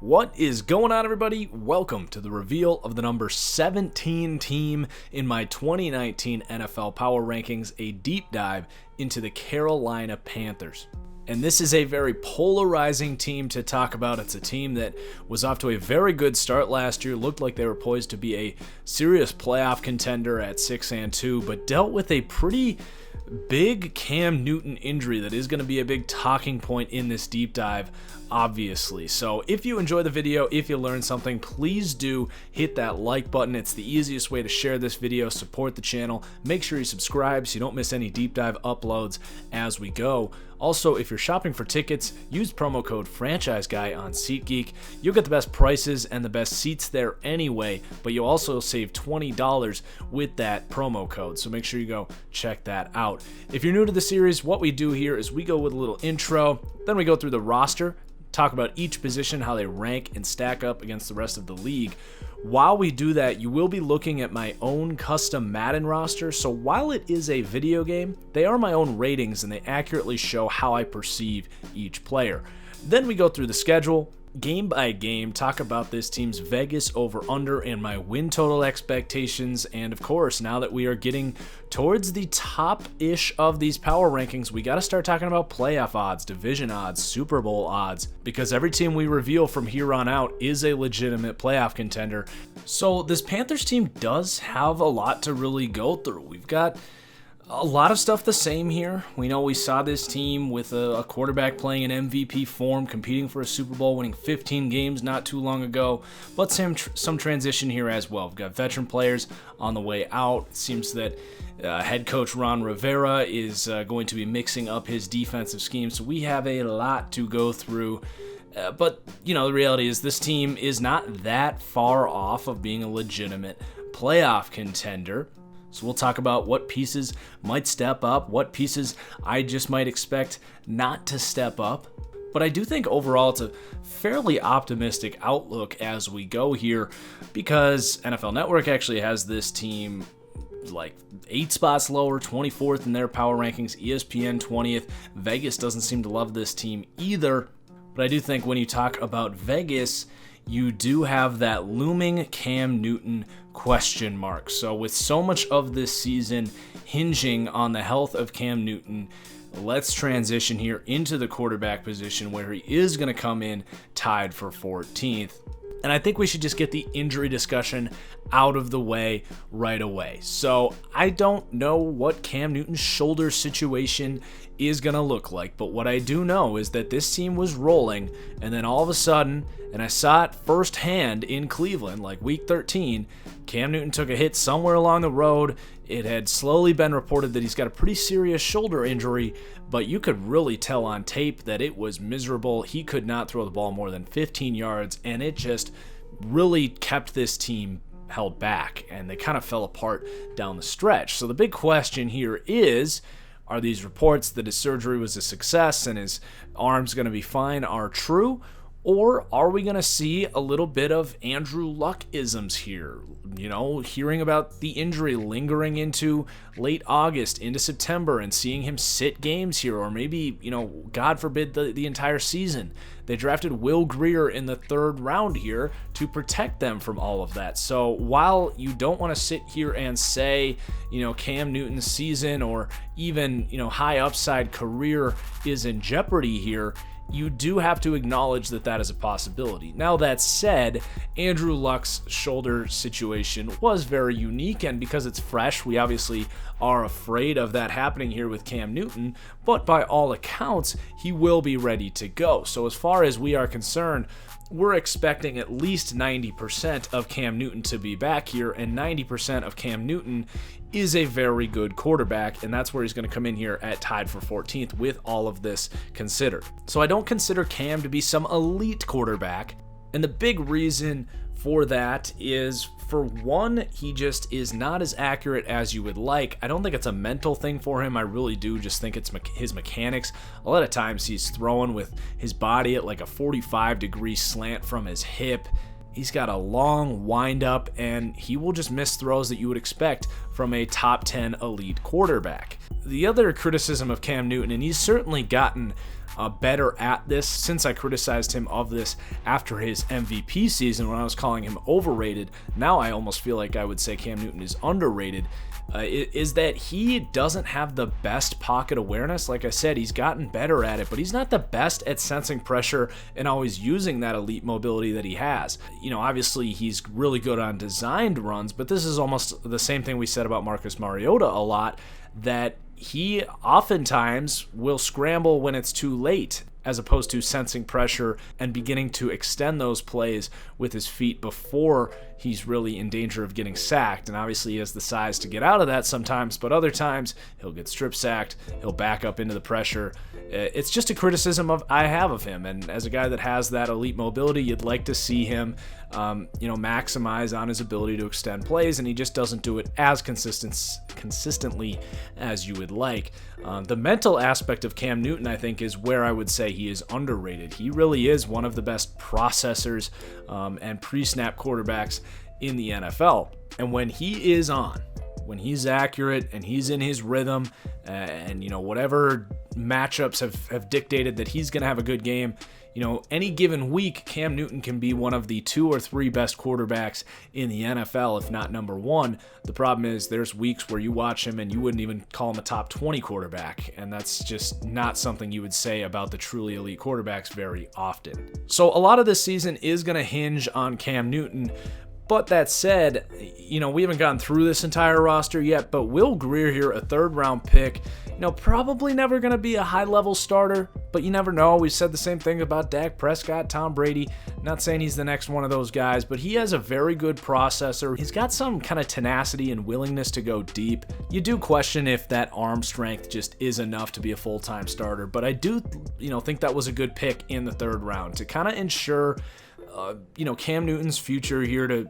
What is going on, everybody? Welcome to the reveal of the number 17 team in my 2019 NFL Power Rankings, a deep dive into the Carolina Panthers. And this is a very polarizing team to talk about. It's a team that was off to a very good start last year, looked like they were poised to be a serious playoff contender at 6-2, but dealt with a pretty big Cam Newton injury that is going to be a big talking point in this deep dive, obviously. So if you enjoy the video, if you learned something, please do hit that like button. It's the easiest way to share this video, support the channel. Make sure you subscribe so you don't miss any deep dive uploads as we go. Also, if you're shopping for tickets, use promo code FranchiseGuy on SeatGeek. You'll get the best prices and the best seats there anyway, but you'll also save $20 with that promo code, so make sure you go check that out. If you're new to the series, what we do here is we go with a little intro, then we go through the roster, talk about each position, how they rank and stack up against the rest of the league. While we do that, you will be looking at my own custom Madden roster, so while it is a video game, they are my own ratings and they accurately show how I perceive each player. Then we go through the schedule, game by game, talk about this team's Vegas over-under and my win total expectations, and of course, now that we are getting towards the top-ish of these power rankings, we got to start talking about playoff odds, division odds, Super Bowl odds, because every team we reveal from here on out is a legitimate playoff contender. So this Panthers team does have a lot to really go through. We've got a lot of stuff the same here. We know we saw this team with a quarterback playing in MVP form, competing for a Super Bowl, winning 15 games not too long ago, but some transition here as well. We've got veteran players on the way out. It seems that head coach Ron Rivera is going to be mixing up his defensive scheme, so we have a lot to go through. But, you know, the reality is this team is not that far off of being a legitimate playoff contender. So we'll talk about what pieces might step up, what pieces I just might expect not to step up. But I do think overall it's a fairly optimistic outlook as we go here, because NFL Network actually has this team like 8 spots lower, 24th in their power rankings, ESPN 20th. Vegas doesn't seem to love this team either. But I do think when you talk about Vegas, you do have that looming Cam Newton question mark. So with so much of this season hinging on the health of Cam Newton, let's transition here into the quarterback position where he is going to come in tied for 14th. And I think we should just get the injury discussion out of the way right away. So I don't know what Cam Newton's shoulder situation is going to look like, but what I do know is that this team was rolling, and then all of a sudden, and I saw it firsthand in Cleveland, like week 13, Cam Newton took a hit somewhere along the road. It had slowly been reported that he's got a pretty serious shoulder injury, but you could really tell on tape that it was miserable. He could not throw the ball more than 15 yards, and it just really kept this team held back, and they kind of fell apart down the stretch. So the big question here is, are these reports that his surgery was a success and his arm's going to be fine are true? Or are we going to see a little bit of Andrew Luck-isms here? You know, hearing about the injury lingering into late August, into September, and seeing him sit games here, or maybe, you know, God forbid, the entire season. They drafted Will Grier in the 3rd round here to protect them from all of that. So while you don't want to sit here and say, you know, Cam Newton's season or even, you know, high upside career is in jeopardy here, you do have to acknowledge that that is a possibility. Now, that said, Andrew Luck's shoulder situation was very unique, and because it's fresh, we obviously are afraid of that happening here with Cam Newton, but by all accounts, he will be ready to go. So as far as we are concerned, we're expecting at least 90% of Cam Newton to be back here, and 90% of Cam Newton is a very good quarterback, and that's where he's going to come in here at tied for 14th with all of this considered. So I don't consider Cam to be some elite quarterback, and the big reason for that is, for one, he just is not as accurate as you would like. I don't think it's a mental thing for him. I really do just think it's his mechanics. A lot of times he's throwing with his body at like a 45-degree slant from his hip. He's got a long wind-up, and he will just miss throws that you would expect from a top 10 elite quarterback. The other criticism of Cam Newton, and he's certainly gotten better at this since I criticized him of this after his MVP season when I was calling him overrated. Now I almost feel like I would say Cam Newton is underrated. Is that he doesn't have the best pocket awareness. Like I said, he's gotten better at it, but he's not the best at sensing pressure and always using that elite mobility that he has. Obviously he's really good on designed runs, but this is almost the same thing we said about Marcus Mariota a lot, that he oftentimes will scramble when it's too late, as opposed to sensing pressure and beginning to extend those plays with his feet before he's really in danger of getting sacked. And obviously he has the size to get out of that sometimes, but other times he'll get strip sacked, he'll back up into the pressure. It's just a criticism I have of him, and as a guy that has that elite mobility, you'd like to see him maximize on his ability to extend plays, and he just doesn't do it as consistently as you would like. The mental aspect of Cam Newton, I think, is where I would say he is underrated. He really is one of the best processors and pre-snap quarterbacks in the NFL. And when he is on, when he's accurate and he's in his rhythm, and whatever matchups have dictated that he's going to have a good game, any given week, Cam Newton can be one of the 2 or 3 best quarterbacks in the NFL, if not number 1. The problem is there's weeks where you watch him and you wouldn't even call him a top 20 quarterback, and that's just not something you would say about the truly elite quarterbacks very often. So a lot of this season is going to hinge on Cam Newton. But that said, we haven't gotten through this entire roster yet, but Will Grier here, a 3rd-round pick, probably never going to be a high-level starter, but you never know. We said the same thing about Dak Prescott, Tom Brady. Not saying he's the next one of those guys, but he has a very good processor. He's got some kind of tenacity and willingness to go deep. You do question if that arm strength just is enough to be a full-time starter, but I do, think that was a good pick in the 3rd round to kind of ensure Cam Newton's future here, to,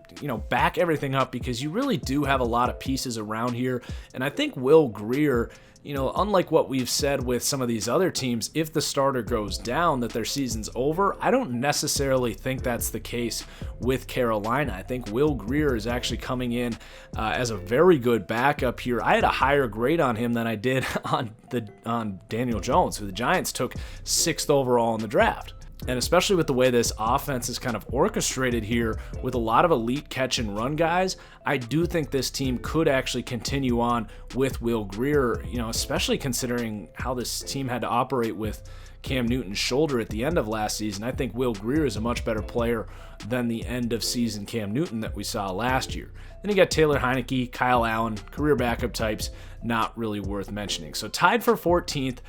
back everything up, because you really do have a lot of pieces around here. And I think Will Grier, unlike what we've said with some of these other teams, if the starter goes down, that their season's over. I don't necessarily think that's the case with Carolina. I think Will Grier is actually coming in as a very good backup here. I had a higher grade on him than I did on Daniel Jones, who the Giants took 6th overall in the draft. And especially with the way this offense is kind of orchestrated here with a lot of elite catch and run guys, I do think this team could actually continue on with Will Grier, especially considering how this team had to operate with Cam Newton's shoulder at the end of last season. I think Will Grier is a much better player than the end of season Cam Newton that we saw last year. Then you got Taylor Heineke, Kyle Allen, career backup types, not really worth mentioning. So tied for 14th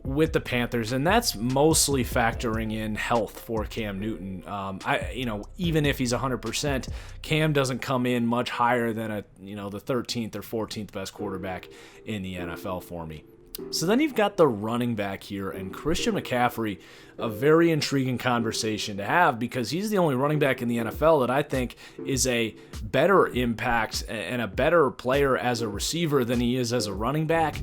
with the Panthers, and that's mostly factoring in health for Cam Newton. Even if he's 100%, Cam doesn't come in much higher than the 13th or 14th best quarterback in the NFL for me. So then you've got the running back here, and Christian McCaffrey, a very intriguing conversation to have, because he's the only running back in the NFL that I think is a better impact and a better player as a receiver than he is as a running back.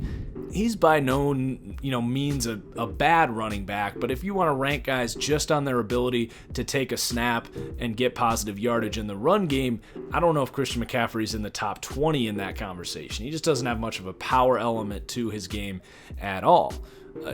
He's by no means a bad running back, but if you want to rank guys just on their ability to take a snap and get positive yardage in the run game, I don't know if Christian McCaffrey's in the top 20 in that conversation. He just doesn't have much of a power element to his game at all.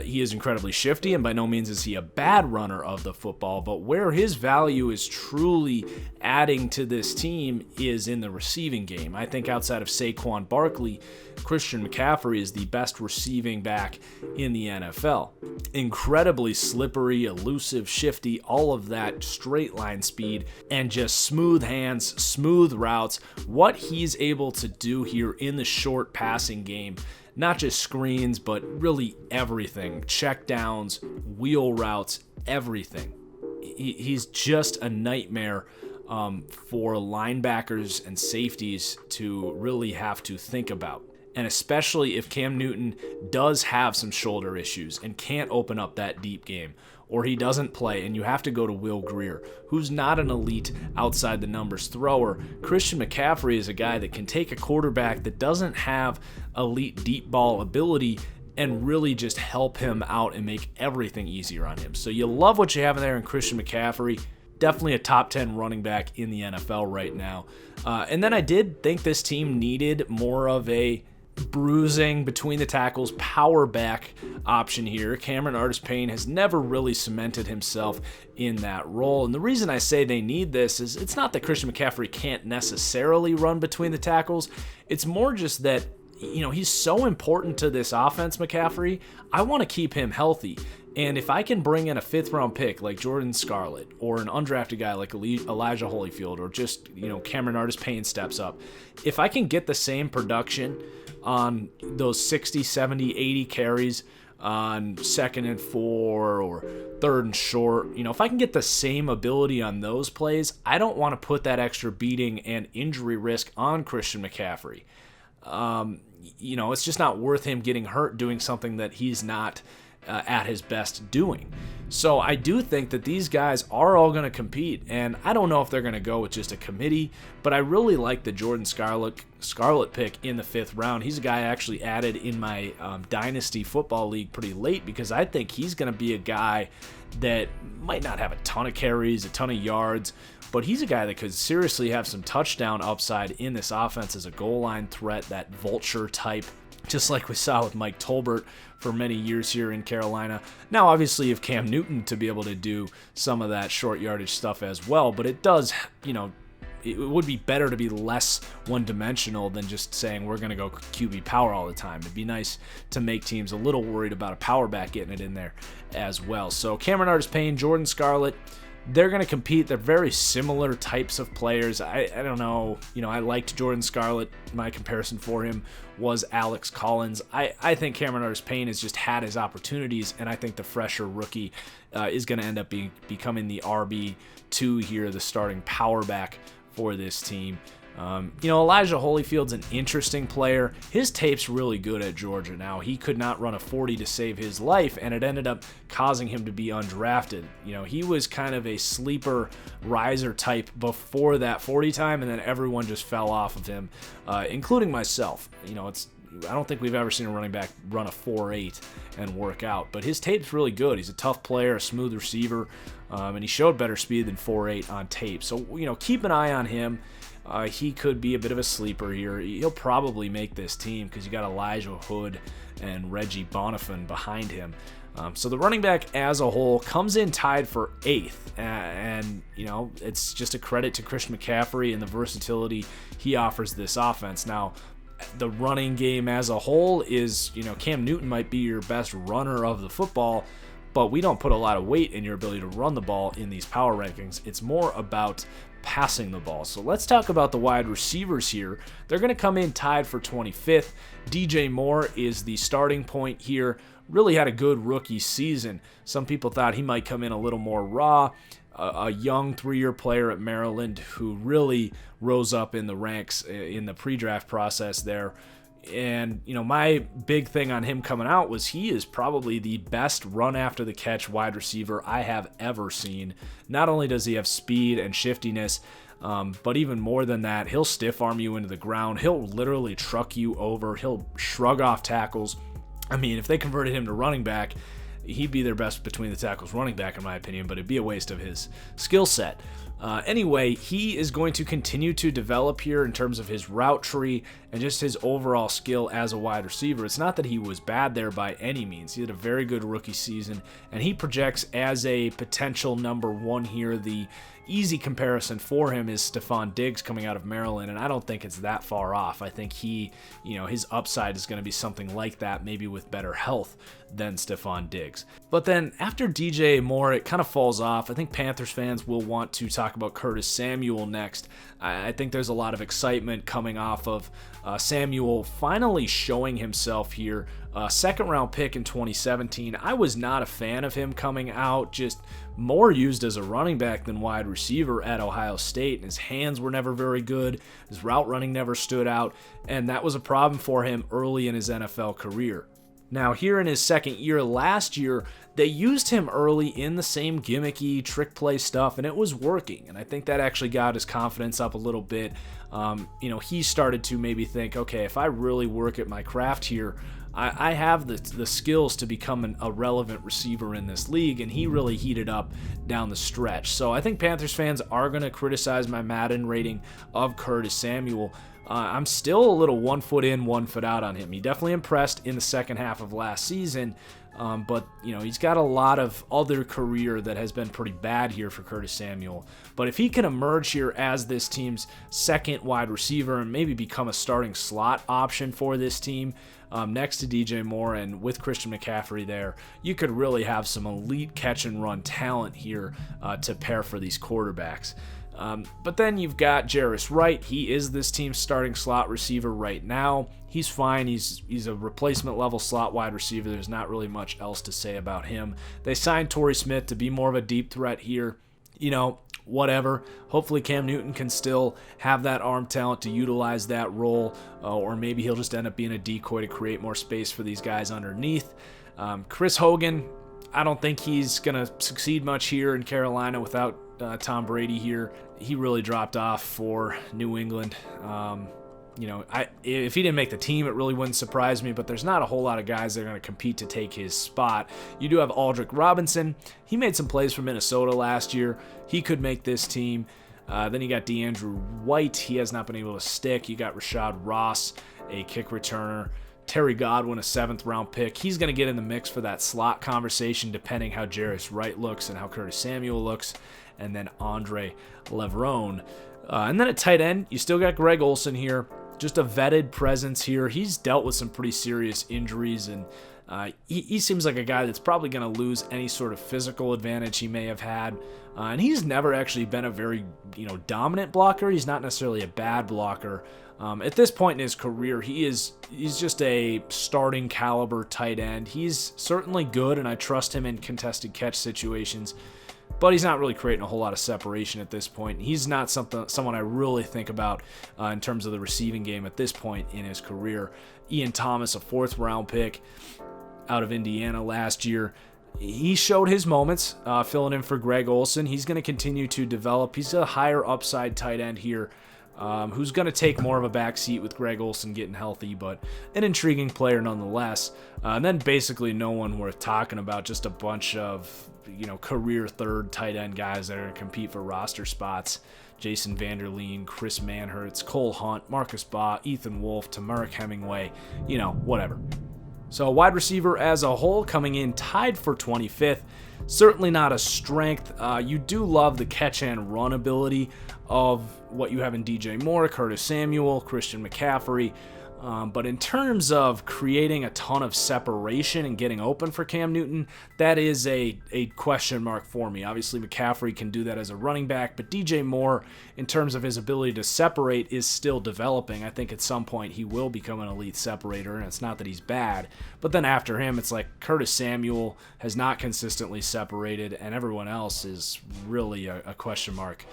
He is incredibly shifty, and by no means is he a bad runner of the football, but where his value is truly adding to this team is in the receiving game. I think outside of Saquon Barkley, Christian McCaffrey is the best receiving back in the NFL. Incredibly slippery, elusive, shifty, all of that straight line speed, and just smooth hands, smooth routes. What he's able to do here in the short passing game, not just screens, but really everything. Check downs, wheel routes, everything. He's just a nightmare for linebackers and safeties to really have to think about. And especially if Cam Newton does have some shoulder issues and can't open up that deep game, or he doesn't play and you have to go to Will Grier, who's not an elite outside the numbers thrower. Christian McCaffrey is a guy that can take a quarterback that doesn't have elite deep ball ability and really just help him out and make everything easier on him. So you love what you have there in Christian McCaffrey. Definitely a top 10 running back in the NFL right now. And then I did think this team needed more of a bruising between the tackles power back option here. Cameron Artis-Payne has never really cemented himself in that role. And the reason I say they need this is it's not that Christian McCaffrey can't necessarily run between the tackles. It's more just that, he's so important to this offense, McCaffrey. I want to keep him healthy. And if I can bring in a 5th-round pick like Jordan Scarlett or an undrafted guy like Elijah Holyfield or just, Cameron Artis-Payne steps up, if I can get the same production on those 60, 70, 80 carries on 2nd and 4 or 3rd and short, if I can get the same ability on those plays, I don't want to put that extra beating and injury risk on Christian McCaffrey. It's just not worth him getting hurt doing something that he's not at his best doing. So I do think that these guys are all going to compete, and I don't know if they're going to go with just a committee, but I really like the Jordan Scarlett pick in the 5th round. He's a guy I actually added in my Dynasty Football League pretty late because I think he's going to be a guy that might not have a ton of carries, a ton of yards, but he's a guy that could seriously have some touchdown upside in this offense as a goal line threat, that vulture type, just like we saw with Mike Tolbert for many years here in Carolina. Now, obviously, you have Cam Newton to be able to do some of that short yardage stuff as well, but it does, it would be better to be less one-dimensional than just saying we're going to go QB power all the time. It'd be nice to make teams a little worried about a power back getting it in there as well. So Cameron Artis-Payne, Jordan Scarlett, they're going to compete. They're very similar types of players. I don't know. I liked Jordan Scarlett. My comparison for him was Alex Collins. I think Cameron Artis-Payne has just had his opportunities, and I think the fresher rookie is going to end up becoming the RB2 here, the starting power back for this team. Elijah Holyfield's an interesting player. His tape's really good at Georgia now. He could not run a 40 to save his life, and it ended up causing him to be undrafted. He was kind of a sleeper riser type before that 40 time, and then everyone just fell off of him, including myself. I don't think we've ever seen a running back run a 4.8 and work out, but his tape's really good. He's a tough player, a smooth receiver, and he showed better speed than 4.8 on tape. So, keep an eye on him. He could be a bit of a sleeper here. He'll probably make this team because you got Elijah Hood and Reggie Bonifant behind him. So the running back as a whole comes in tied for 8th. And it's just a credit to Christian McCaffrey and the versatility he offers this offense. Now, the running game as a whole is, Cam Newton might be your best runner of the football, but we don't put a lot of weight in your ability to run the ball in these power rankings. It's more about passing the ball. So let's talk about the wide receivers here. They're going to come in tied for 25th. DJ Moore is the starting point here. Really had a good rookie season. Some people thought he might come in a little more raw. A young 3-year player at Maryland who really rose up in the ranks in the pre-draft process there. And, my big thing on him coming out was he is probably the best run after the catch wide receiver I have ever seen. Not only does he have speed and shiftiness, but even more than that, he'll stiff arm you into the ground. He'll literally truck you over. He'll shrug off tackles. I mean, if they converted him to running back, he'd be their best between the tackles running back, in my opinion, but it'd be a waste of his skill set. Anyway, he is going to continue to develop here in terms of his route tree and just his overall skill as a wide receiver. It's not that he was bad there by any means. He had a very good rookie season, and he projects as a potential number 1 here. The easy comparison for him is Stephon Diggs coming out of Maryland, and I don't think it's that far off. I think his upside is going to be something like that, maybe with better health than Stephon Diggs. But then after DJ Moore, it kind of falls off. I think Panthers fans will want to talk about Curtis Samuel next. I think there's a lot of excitement coming off of Samuel finally showing himself here. 2nd round pick in 2017. I was not a fan of him coming out, just more used as a running back than wide receiver at Ohio State, and his hands were never very good. His route running never stood out, and that was a problem for him early in his NFL career. Now, here in his 2nd year last year, they used him early in the same gimmicky trick play stuff, and it was working. And I think that actually got his confidence up a little bit. He started to maybe think, okay, if I really work at my craft here, I have the skills to become a relevant receiver in this league, and he really heated up down the stretch. So I think Panthers fans are going to criticize my Madden rating of Curtis Samuel, I'm still a little 1 foot in, 1 foot out on him. He definitely impressed in the second half of last season, but he's got a lot of other career that has been pretty bad here for Curtis Samuel. But if he can emerge here as this team's second wide receiver and maybe become a starting slot option for this team, next to DJ Moore and with Christian McCaffrey there, you could really have some elite catch and run talent here to pair for these quarterbacks. But then you've got Jarris Wright. He is this team's starting slot receiver right now. He's fine. He's a replacement level slot wide receiver. There's not really much else to say about him. They signed Torrey Smith to be more of a deep threat here. Whatever. Hopefully Cam Newton can still have that arm talent to utilize that role, or maybe he'll just end up being a decoy to create more space for these guys underneath. Chris Hogan, I don't think he's going to succeed much here in Carolina without Tom Brady here. He really dropped off for New England. If he didn't make the team, it really wouldn't surprise me, but there's not a whole lot of guys that are going to compete to take his spot. You do have Aldrick Robinson. He made some plays for Minnesota last year. He could make this team. Then you got DeAndrew White. He has not been able to stick. You got Rashad Ross, a kick returner. Terry Godwin, a 7th-round pick. He's going to get in the mix for that slot conversation depending how Jarris Wright looks and how Curtis Samuel looks. And then Andre Levrone. And then at tight end, you still got Greg Olsen here. Just a vetted presence here. He's dealt with some pretty serious injuries, and he seems like a guy that's probably going to lose any sort of physical advantage he may have had. And he's never actually been a very dominant blocker. He's not necessarily a bad blocker. At this point in his career, he's just a starting caliber tight end. He's certainly good, and I trust him in contested catch situations. But he's not really creating a whole lot of separation at this point. He's not someone I really think about in terms of the receiving game at this point in his career. Ian Thomas, a 4th-round pick out of Indiana last year. He showed his moments filling in for Greg Olsen. He's going to continue to develop. He's a higher upside tight end here who's going to take more of a back seat with Greg Olsen getting healthy, but an intriguing player nonetheless. And then basically no one worth talking about, just a bunch of career 3rd tight end guys that are going to compete for roster spots. Jason Vanderleen, Chris Manhertz, Cole Hunt, Marcus Baugh, Ethan Wolf, Tamarick Hemingway, whatever. So wide receiver as a whole coming in tied for 25th. Certainly not a strength. You do love the catch and run ability of what you have in DJ Moore, Curtis Samuel, Christian McCaffrey. But in terms of creating a ton of separation and getting open for Cam Newton, that is a question mark for me. Obviously, McCaffrey can do that as a running back, but DJ Moore, in terms of his ability to separate, is still developing. I think at some point he will become an elite separator, and it's not that he's bad. But then after him, it's like Curtis Samuel has not consistently separated, and everyone else is really a question mark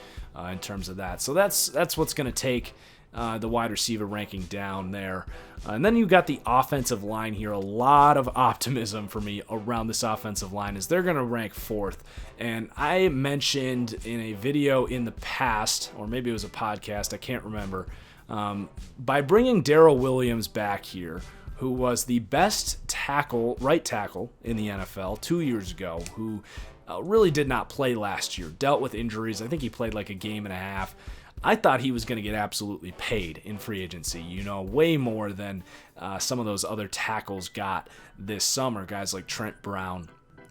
in terms of that. So that's what's going to take the wide receiver ranking down there. And then you got the offensive line here. A lot of optimism for me around this offensive line as they're going to rank 4th. And I mentioned in a video in the past, or maybe it was a podcast, I can't remember, by bringing Darrell Williams back here, who was the best right tackle in the NFL 2 years ago, who really did not play last year, dealt with injuries. I think he played like a game and a half. I thought he was going to get absolutely paid in free agency, way more than some of those other tackles got this summer. Guys like Trent Brown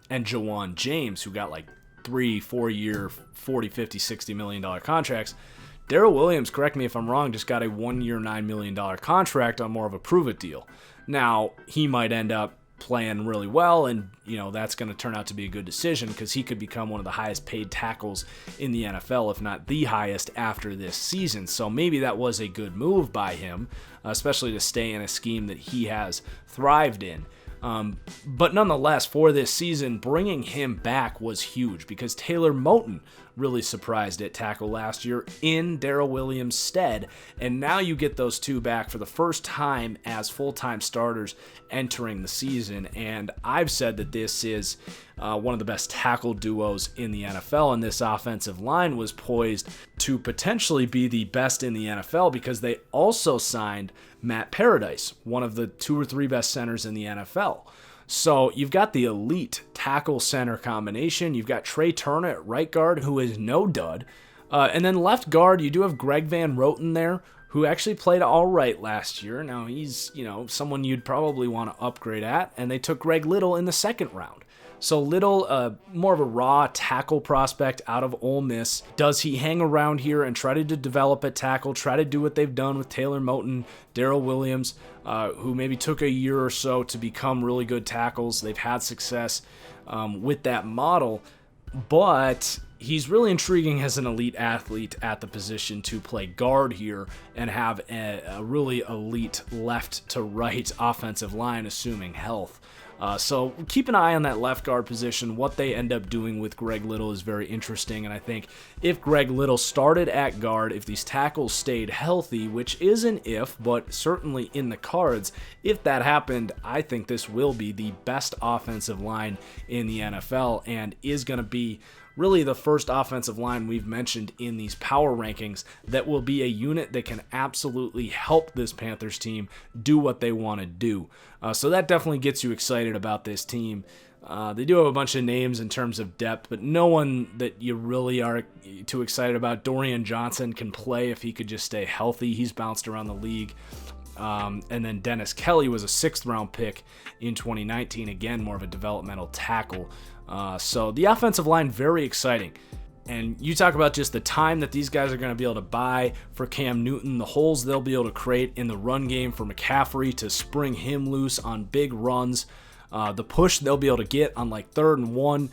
and Jawan James, who got like 3-4 year, $40, $50, $60 million contracts. Darrell Williams, correct me if I'm wrong, just got a 1 year, $9 million contract on more of a prove-it deal. Now, he might end up playing really well, and that's going to turn out to be a good decision because he could become one of the highest paid tackles in the NFL, if not the highest, after this season. So maybe that was a good move by him, especially to stay in a scheme that he has thrived in. But nonetheless, for this season, bringing him back was huge because Taylor Moton really surprised at tackle last year in Darrell Williams' stead. And now you get those two back for the first time as full-time starters entering the season. And I've said that this is one of the best tackle duos in the NFL, and this offensive line was poised to potentially be the best in the NFL because they also signed Matt Paradise, one of the 2 or 3 best centers in the NFL. So you've got the elite tackle-center combination. You've got Trey Turner at right guard, who is no dud. And then left guard, you do have Greg Van Roten there, who actually played all right last year. Now he's, someone you'd probably want to upgrade at, and they took Greg Little in the second round. So Little, more of a raw tackle prospect out of Ole Miss. Does he hang around here and try to develop at tackle, try to do what they've done with Taylor Moton, Darrell Williams, who maybe took a year or so to become really good tackles? They've had success with that model, but he's really intriguing as an elite athlete at the position to play guard here and have a really elite left to right offensive line, assuming health. So keep an eye on that left guard position. What they end up doing with Greg Little is very interesting, and I think if Greg Little started at guard, if these tackles stayed healthy, which is an if, but certainly in the cards, if that happened, I think this will be the best offensive line in the NFL and is going to be really the first offensive line we've mentioned in these power rankings that will be a unit that can absolutely help this Panthers team do what they want to do. So that definitely gets you excited about this team. They do have a bunch of names in terms of depth, but no one that you really are too excited about. Dorian Johnson can play if he could just stay healthy. He's bounced around the league. And then Dennis Kelly was a 6th round pick in 2019. Again, more of a developmental tackle. So the offensive line, very exciting. And you talk about just the time that these guys are going to be able to buy for Cam Newton, the holes they'll be able to create in the run game for McCaffrey to spring him loose on big runs. The push they'll be able to get on like 3rd and 1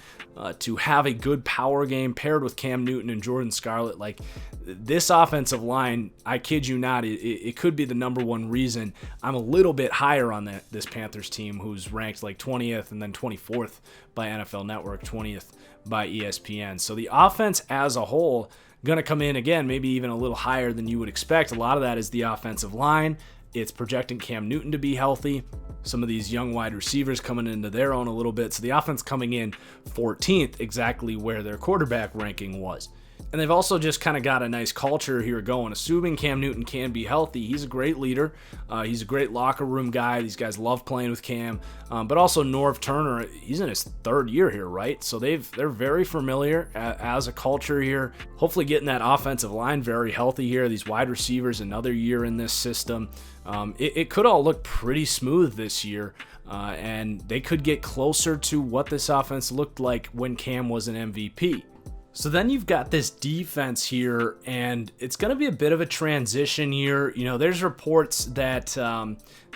to have a good power game paired with Cam Newton and Jordan Scarlett. Like this offensive line, I kid you not, it could be the number one reason I'm a little bit higher on this Panthers team, who's ranked like 20th and then 24th by NFL Network, 20th by ESPN. So the offense as a whole going to come in again, maybe even a little higher than you would expect. A lot of that is the offensive line. It's projecting Cam Newton to be healthy. Some of these young wide receivers coming into their own a little bit. So the offense coming in 14th, exactly where their quarterback ranking was. And they've also just kind of got a nice culture here going. Assuming Cam Newton can be healthy, he's a great leader. He's a great locker room guy. These guys love playing with Cam. But also Norv Turner, he's in his 3rd year here, right? So they're very familiar as a culture here. Hopefully getting that offensive line very healthy here. These wide receivers, another year in this system. It could all look pretty smooth this year. And they could get closer to what this offense looked like when Cam was an MVP. So then you've got this defense here, and it's going to be a bit of a transition year. There's reports that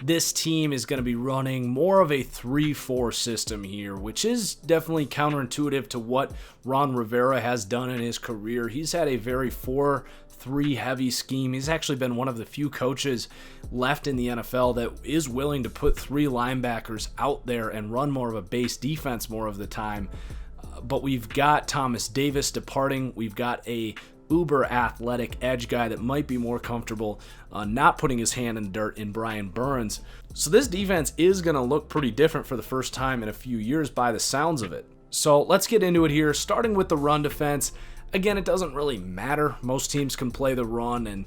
this team is going to be running more of a 3-4 system here, which is definitely counterintuitive to what Ron Rivera has done in his career. He's had a very 4-3 heavy scheme. He's actually been one of the few coaches left in the NFL that is willing to put 3 linebackers out there and run more of a base defense more of the time. But we've got Thomas Davis departing. We've got a uber athletic edge guy that might be more comfortable not putting his hand in the dirt in Brian Burns. So this defense is going to look pretty different for the first time in a few years by the sounds of it. So let's get into it here, starting with the run defense. Again, it doesn't really matter. Most teams can play the run, and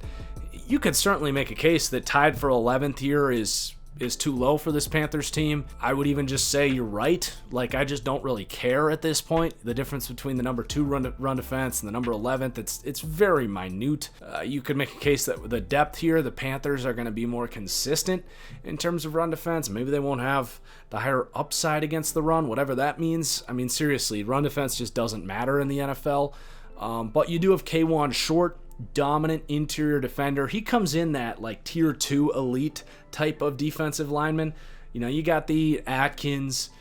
you could certainly make a case that tied for 11th here is too low for this Panthers team. I would even just say you're right. Like, I just don't really care at this point. The difference between the number 2 run defense and the number 11th, it's very minute. You could make a case that with the depth here, the Panthers are going to be more consistent in terms of run defense. Maybe they won't have the higher upside against the run, whatever that means. I mean, seriously, run defense just doesn't matter in the NFL. But you do have K'Wan Short, dominant interior defender. He comes in that like tier 2 elite type of defensive lineman. You got the Atkins,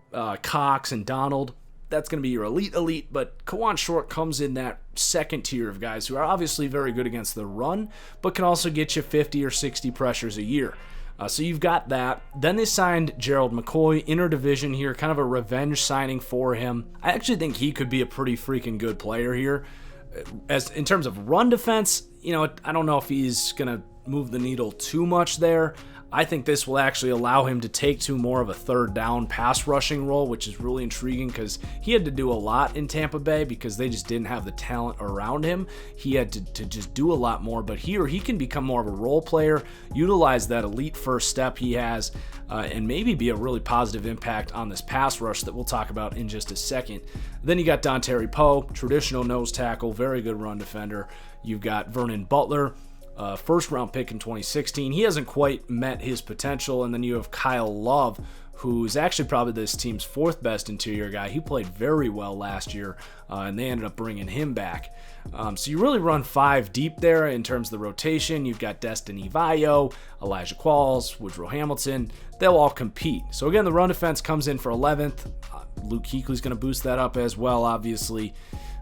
Cox, and Donald. That's going to be your elite, but K'Wan Short comes in that second tier of guys who are obviously very good against the run, but can also get you 50 or 60 pressures a year. So you've got that. Then they signed Gerald McCoy, interdivision here, kind of a revenge signing for him. I actually think he could be a pretty freaking good player here. As in terms of run defense, I don't know if he's going to move the needle too much there. I think this will actually allow him to take to more of a 3rd down pass rushing role, which is really intriguing because he had to do a lot in Tampa Bay because they just didn't have the talent around him. He had to just do a lot more, but here he can become more of a role player, utilize that elite first step he has, and maybe be a really positive impact on this pass rush that we'll talk about in just a second. Then you got Dontari Poe, traditional nose tackle, very good run defender. You've got Vernon Butler, first round pick in 2016. He hasn't quite met his potential. And then you have Kyle Love, who's actually probably this team's fourth best interior guy. He played very well last year, and they ended up bringing him back. So you really run 5 deep there in terms of the rotation. You've got Destiny Vayo, Elijah Qualls, Woodrow Hamilton. They'll all compete. So again, the run defense comes in for 11th. Luke Kuechly's going to boost that up as well, obviously.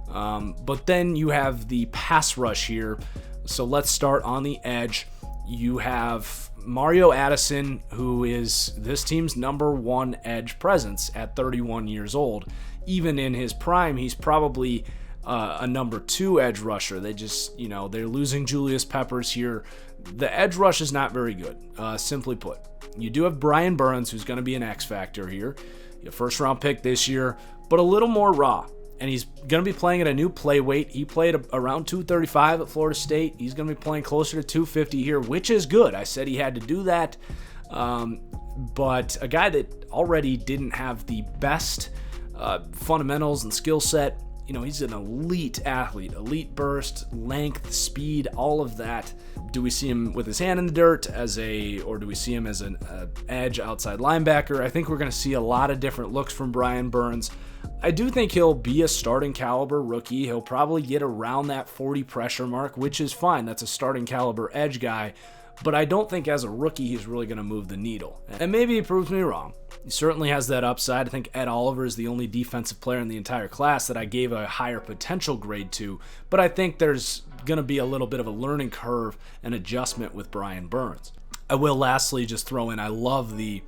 But then you have the pass rush here. So let's start on the edge. You have Mario Addison, who is this team's number 1 edge presence at 31 years old. Even in his prime, he's probably a number 2 edge rusher. They just, they're losing Julius Peppers here. The edge rush is not very good, simply put. You do have Brian Burns, who's going to be an X factor here. A first round pick this year, but a little more raw. And he's going to be playing at a new play weight. He played around 235 at Florida State. He's going to be playing closer to 250 here, which is good. I said he had to do that. But a guy that already didn't have the best fundamentals and skill set. He's an elite athlete, elite burst, length, speed, all of that. Do we see him with his hand in the dirt or do we see him as an edge outside linebacker? I think we're going to see a lot of different looks from Brian Burns. I do think he'll be a starting caliber rookie. He'll probably get around that 40 pressure mark, which is fine. That's a starting caliber edge guy. But I don't think as a rookie he's really going to move the needle. And maybe he proves me wrong. He certainly has that upside. I think Ed Oliver is the only defensive player in the entire class that I gave a higher potential grade to. But I think there's going to be a little bit of a learning curve and adjustment with Brian Burns. I will lastly just throw in, I love the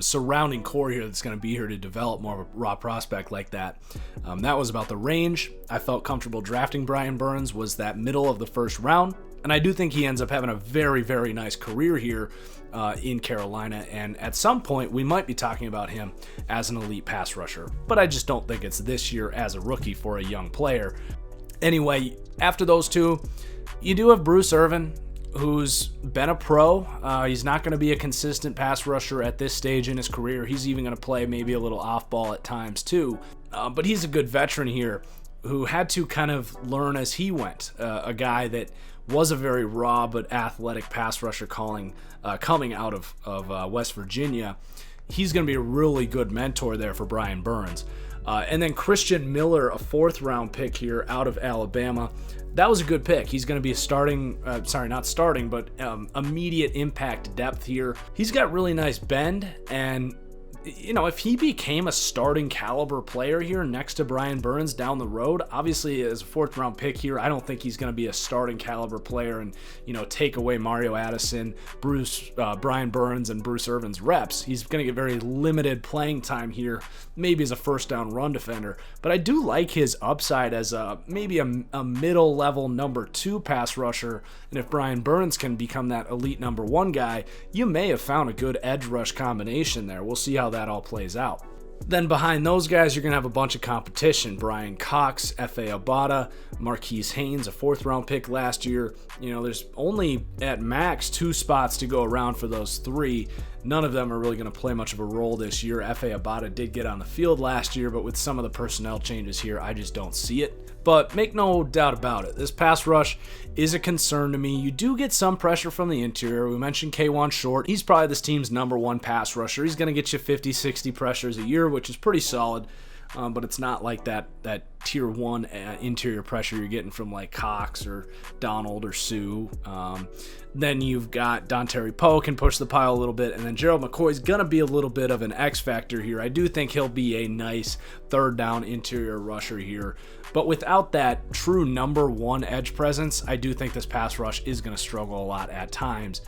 surrounding core here that's going to be here to develop more of a raw prospect like that. That was about the range. I felt comfortable drafting Brian Burns, was that middle of the first round. And I do think he ends up having a very, very nice career here in Carolina. And at some point, we might be talking about him as an elite pass rusher. But I just don't think it's this year as a rookie for a young player. Anyway, after those two, you do have Bruce Irvin, who's been a pro. He's not going to be a consistent pass rusher at this stage in his career. He's even going to play maybe a little off ball at times too. But he's a good veteran here who had to kind of learn as he went. A guy that was a very raw but athletic pass rusher coming out of West Virginia. He's going to be a really good mentor there for Brian Burns. And then Christian Miller, a 4th round pick here out of Alabama. That was a good pick. He's going to be a immediate impact depth here. He's got really nice bend, and if he became a starting caliber player here next to Brian Burns down the road, obviously as a 4th round pick here, I don't think he's going to be a starting caliber player and, take away Mario Addison, Brian Burns, and Bruce Irvin's reps. He's going to get very limited playing time here, maybe as a first down run defender. But I do like his upside as maybe a middle level number 2 pass rusher. And if Brian Burns can become that elite number 1 guy, you may have found a good edge rush combination there. We'll see how that all plays out. Then behind those guys, you're going to have a bunch of competition. Brian Cox, F.A. Abada, Marquise Haynes, a 4th round pick last year. There's only at max 2 spots to go around for those 3. None of them are really going to play much of a role this year. F.A. Abada did get on the field last year, but with some of the personnel changes here, I just don't see it. But make no doubt about it, this pass rush is a concern to me. You do get some pressure from the interior. We mentioned K'Wan Short. He's probably this team's number 1 pass rusher. He's going to get you 50, 60 pressures a year, which is pretty solid. But it's not like that tier 1 interior pressure you're getting from like Cox or Donald or Sue. Then you've got Dontari Poe can push the pile a little bit, and then Gerald McCoy's gonna be a little bit of an X factor here. I do think he'll be a nice 3rd down interior rusher here, but without that true number 1 edge presence, I do think this pass rush is gonna struggle a lot at times,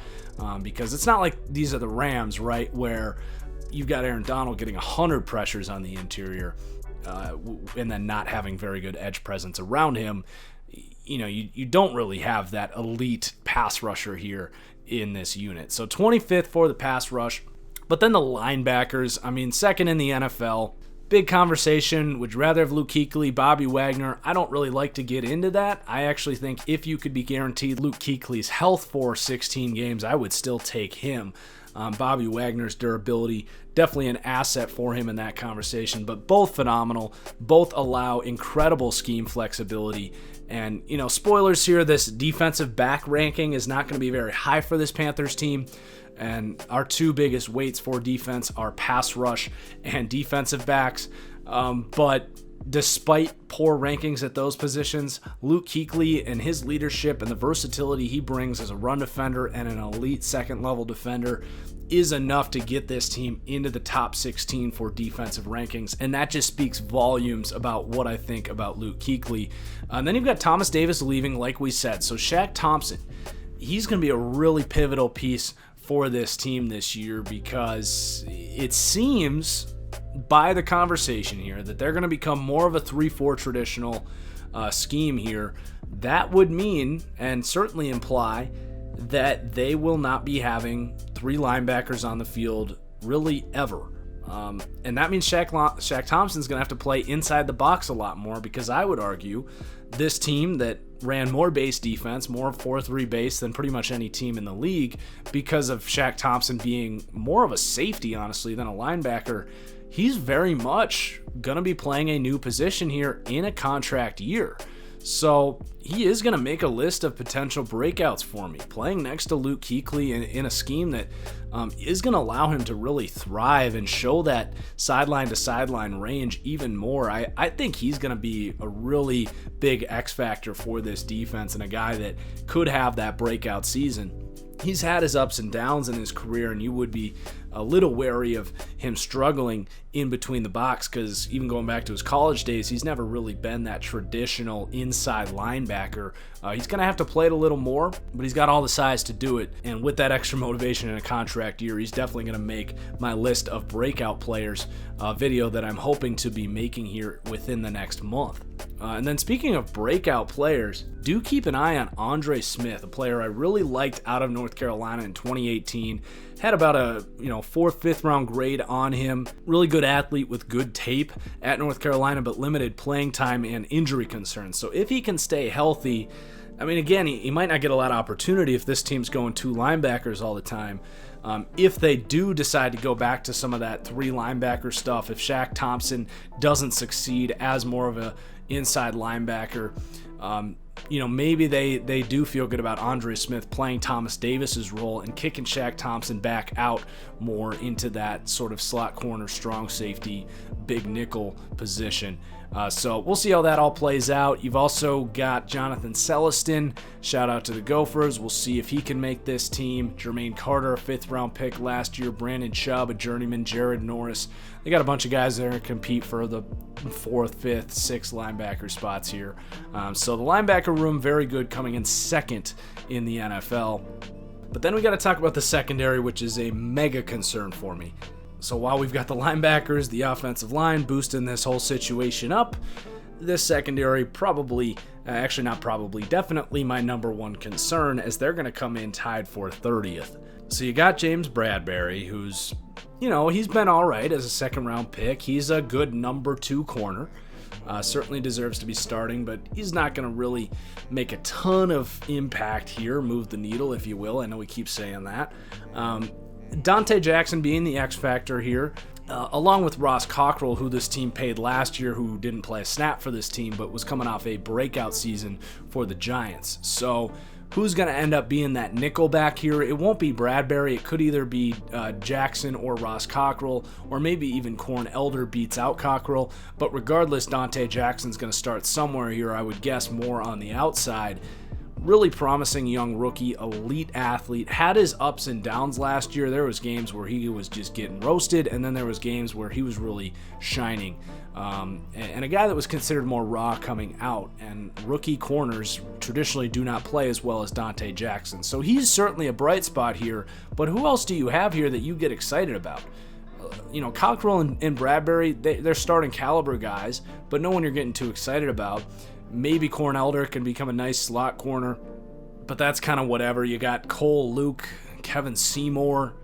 because it's not like these are the Rams, right, where you've got Aaron Donald getting 100 pressures on the interior, and then not having very good edge presence around him. You don't really have that elite pass rusher here in this unit. So 25th for the pass rush. But then the linebackers, 2nd in the NFL. Big conversation. Would you rather have Luke Kuechly, Bobby Wagner? I don't really like to get into that. I actually think if you could be guaranteed Luke Kuechly's health for 16 games, I would still take him. Bobby Wagner's durability, definitely an asset for him in that conversation, but both phenomenal. Both allow incredible scheme flexibility. And, spoilers here, this defensive back ranking is not going to be very high for this Panthers team. And our two biggest weights for defense are pass rush and defensive backs. But despite poor rankings at those positions, Luke Kuechly and his leadership and the versatility he brings as a run defender and an elite second-level defender is enough to get this team into the top 16 for defensive rankings, and that just speaks volumes about what I think about Luke Kuechly. And then you've got Thomas Davis leaving, like we said. So Shaq Thompson, he's going to be a really pivotal piece for this team this year, because it seems by the conversation here that they're going to become more of a 3-4 traditional scheme here. That would mean, and certainly imply, that they will not be having 3 linebackers on the field really ever. And that means Shaq Thompson's going to have to play inside the box a lot more, because I would argue this team that ran more base defense, more 4-3 base than pretty much any team in the league, because of Shaq Thompson being more of a safety, honestly, than a linebacker, he's very much going to be playing a new position here in a contract year. So he is going to make a list of potential breakouts for me, playing next to Luke Kuechly in a scheme that is going to allow him to really thrive and show that sideline to sideline range even more. I think he's going to be a really big X factor for this defense, and a guy that could have that breakout season. He's had his ups and downs in his career, and you would be a little wary of him struggling in between the box, because even going back to his college days, he's never really been that traditional inside linebacker. He's going to have to play it a little more, but he's got all the size to do it, and with that extra motivation in a contract year, he's definitely going to make my list of breakout players video that I'm hoping to be making here within the next month. And then speaking of breakout players, do keep an eye on Andre Smith, a player I really liked out of North Carolina in 2018. Had about a 4th, 5th round grade on him. Really good athlete with good tape at North Carolina, but limited playing time and injury concerns. So if he can stay healthy, again, he might not get a lot of opportunity if this team's going 2 linebackers all the time. If they do decide to go back to some of that 3 linebacker stuff, if Shaq Thompson doesn't succeed as more of a inside linebacker, maybe they do feel good about Andre Smith playing Thomas Davis's role and kicking Shaq Thompson back out more into that sort of slot corner, strong safety, big nickel position. So we'll see how that all plays out. You've also got Jonathan Celestin. Shout out to the Gophers. We'll see if he can make this team. Jermaine Carter, a 5th round pick last year. Brandon Chubb, a journeyman. Jared Norris. They got a bunch of guys there to compete for the 4th, 5th, 6th linebacker spots here. So the linebacker room, very good, coming in 2nd in the NFL. But then we got to talk about the secondary, which is a mega concern for me. So while we've got the linebackers, the offensive line boosting this whole situation up, this secondary definitely my number one concern, as they're going to come in tied for 30th. So you got James Bradberry, who's, he's been all right as a 2nd round pick. He's a good number 2 corner. Certainly deserves to be starting, but he's not going to really make a ton of impact here, move the needle, if you will. I know we keep saying that. Dante Jackson being the X factor here, along with Ross Cockrell, who this team paid last year, who didn't play a snap for this team, but was coming off a breakout season for the Giants. So who's going to end up being that nickel back here? It won't be Bradberry. It could either be Jackson or Ross Cockrell, or maybe even Corn Elder beats out Cockrell. But regardless, Dante Jackson's going to start somewhere here. I would guess more on the outside. Really promising young rookie, elite athlete, had his ups and downs last year. There was games where he was just getting roasted, and then there was games where he was really shining. And a guy that was considered more raw coming out, and rookie corners traditionally do not play as well as Dante Jackson. So he's certainly a bright spot here, but who else do you have here that you get excited about? Cockrell and Bradberry, they're starting caliber guys, but no one you're getting too excited about. Maybe Corn Elder can become a nice slot corner, but that's kind of whatever. You got Cole Luke, Kevin Seymour,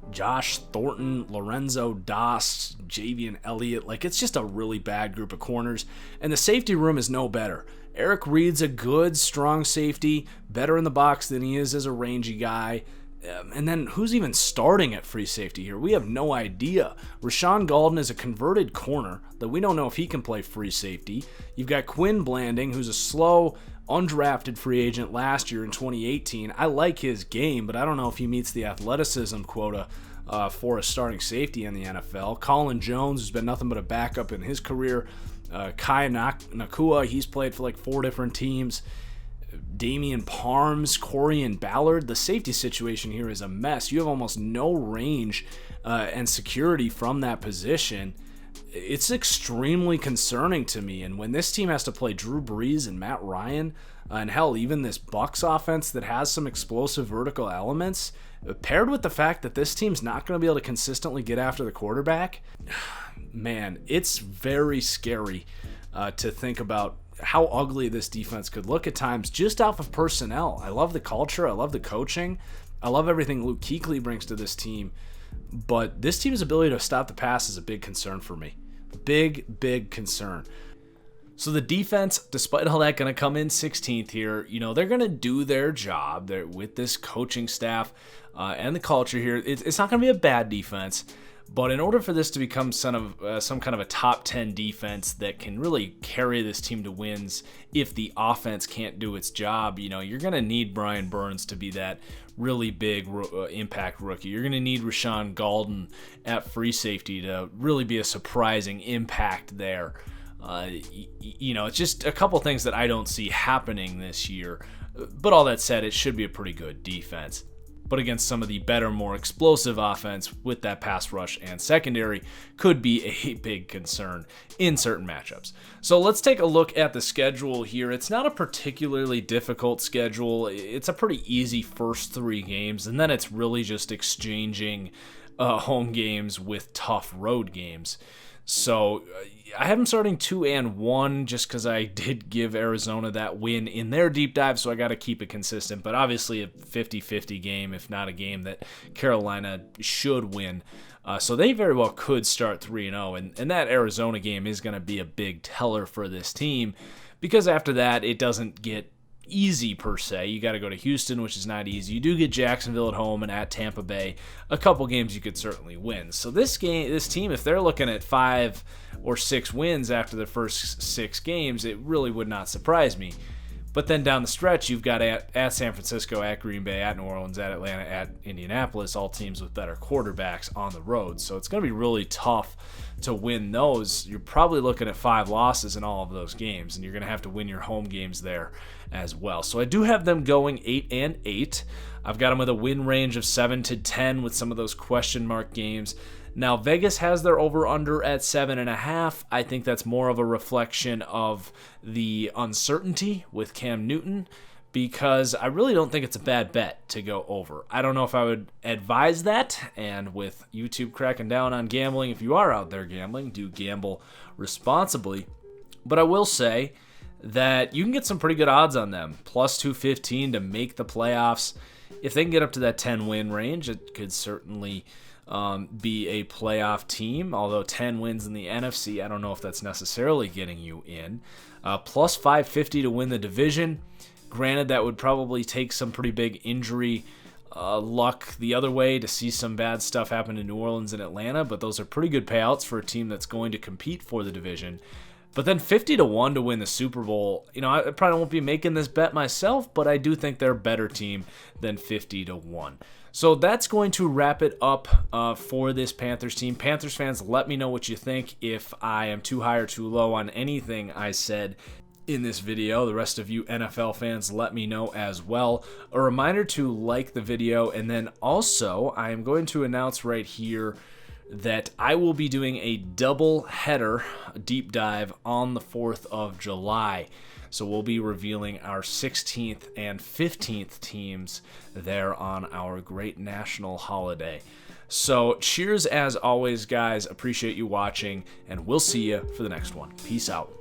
Josh Thornton, Lorenzo Doss, Javian Elliott. It's just a really bad group of corners, and the safety room is no better. Eric Reed's a good, strong safety, better in the box than he is as a rangy guy. And then who's even starting at free safety here? We have no idea. Rashawn Golden is a converted corner that we don't know if he can play free safety. You've got Quinn Blanding, who's a slow, undrafted free agent last year in 2018. I like his game, but I don't know if he meets the athleticism quota for a starting safety in the NFL. Colin Jones, who's been nothing but a backup in his career. Kai Nakua, he's played for like 4 different teams. Damian Parms, Corian Ballard. The safety situation here is a mess. You have almost no range and security from that position. It's extremely concerning to me. And when this team has to play Drew Brees and Matt Ryan, and hell, even this Bucs offense that has some explosive vertical elements, paired with the fact that this team's not going to be able to consistently get after the quarterback, man, it's very scary to think about how ugly this defense could look at times just off of personnel. I love the culture. I love the coaching. I love everything Luke Kuechly brings to this team. But this team's ability to stop the pass is a big concern for me. Big concern. So the defense, despite all that, going to come in 16th here. You know, they're going to do their job with this coaching staff and the culture here. It's not going to be a bad defense. But in order for this to become some kind of a top 10 defense that can really carry this team to wins, if the offense can't do its job, you know, you're going to need Brian Burns to be that really big impact rookie. You're going to need Rashawn Golden at free safety to really be a surprising impact there. You know, it's just a couple things that I don't see happening this year. But all that said, it should be a pretty good defense. But against some of the better, more explosive offense with that pass rush and secondary could be a big concern in certain matchups. So let's take a look at the schedule here. It's not a particularly difficult schedule. It's a pretty easy first 3 games, and then it's really just exchanging home games with tough road games. So I have them starting 2-1 just because I did give Arizona that win in their deep dive, so I got to keep it consistent. But obviously a 50-50 game, if not a game that Carolina should win. So they very well could start 3-0, and that Arizona game is going to be a big teller for this team because after that it doesn't get easy per se. You got to go to Houston, which is not easy. You do get Jacksonville at home and at Tampa Bay. A couple games you could certainly win. So this team, if they're looking at 5 or 6 wins after the first 6 games, it really would not surprise me. But then down the stretch, you've got at San Francisco, at Green Bay, at New Orleans, at Atlanta, at Indianapolis, all teams with better quarterbacks on the road. So it's going to be really tough to win those. You're probably looking at 5 losses in all of those games, and you're going to have to win your home games there as well. So I do have them going 8-8. I've got them with a win range of 7-10 with some of those question mark games. Now, Vegas has their over-under at 7.5. I think that's more of a reflection of the uncertainty with Cam Newton because I really don't think it's a bad bet to go over. I don't know if I would advise that, and with YouTube cracking down on gambling, if you are out there gambling, do gamble responsibly. But I will say that you can get some pretty good odds on them, plus 215 to make the playoffs. If they can get up to that 10-win range, it could certainly be a playoff team, although 10 wins in the NFC, I don't know if that's necessarily getting you in. Plus 550 to win the division. Granted, that would probably take some pretty big injury luck the other way to see some bad stuff happen in New Orleans and Atlanta, but those are pretty good payouts for a team that's going to compete for the division. But then 50-1 to win the Super Bowl. You know, I probably won't be making this bet myself, but I do think they're a better team than 50-1. So that's going to wrap it up for this Panthers team. Panthers fans, let me know what you think. If I am too high or too low on anything I said in this video, the rest of you NFL fans, let me know as well. A reminder to like the video, and then also I am going to announce right here that I will be doing a double header deep dive on the 4th of July. So we'll be revealing our 16th and 15th teams there on our great national holiday. So cheers as always, guys. Appreciate you watching, and we'll see you for the next one. Peace out.